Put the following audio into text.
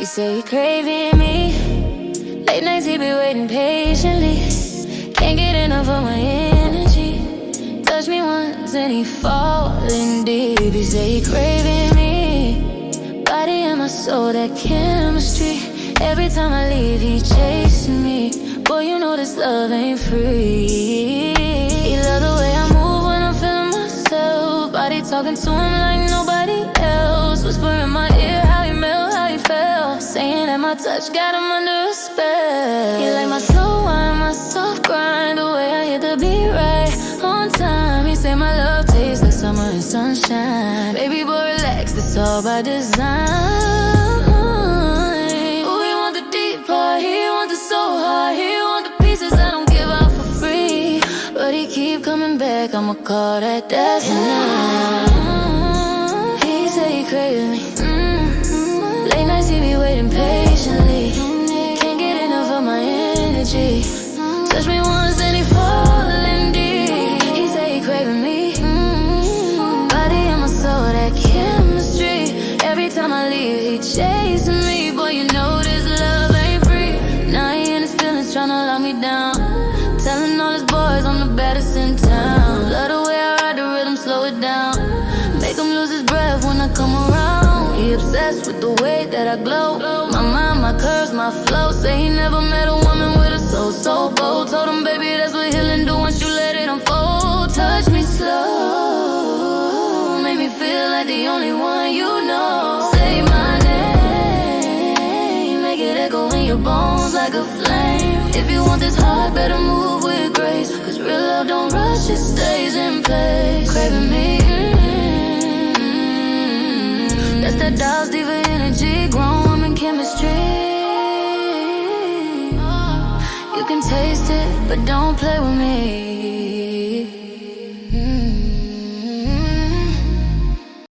say he craving me. Late nights he be waiting patiently. Can't get enough of my energy. Touch me once and he falling deep. He say he craving me. Body and my soul, that chemistry. Every time I leave he chasing me. Boy, you know this love ain't free. He love the way I move when I'm feeling myself. Body talking to him like nobody else. Whisper in my ear how he melt, how he felt. Saying that my touch got him under a spell. He like my slow wine, my soft grind. The way I hit the beat right on time. He say my love tastes like summer and sunshine. Baby boy, relax, it's all by design. Oh, he want the deep part, he want the so hard. He want the pieces I don't give out for free. But he keep coming back, I'ma call that that's enough. He say he craving me. Late nights he be waiting patiently. Can't get enough of my energy. Touch me once and he falling deep. He say he craving me. Body and my soul, that chemistry. Every time I leave he chasing me. Boy, you know this love ain't free. Now he in his feelings tryna lock me down. Telling all his boys I'm the baddest in town. Love the way I ride the rhythm, slow it down. Make him lose his breath when I come around. He obsessed with the way that I glow. My mind, my curves, my flow. Say he never met a woman with a soul so bold. Told him, baby, that's what healing do once you let it unfold. Touch me slow. Make me feel like the only one you know. Say my name. Make it echo in your bones like a flame. If you want this heart, better move with grace. Cause real love don't rush, it stays in place. Craving me. That's that Dolls Diva energy, grown woman chemistry. You can taste it, but don't play with me.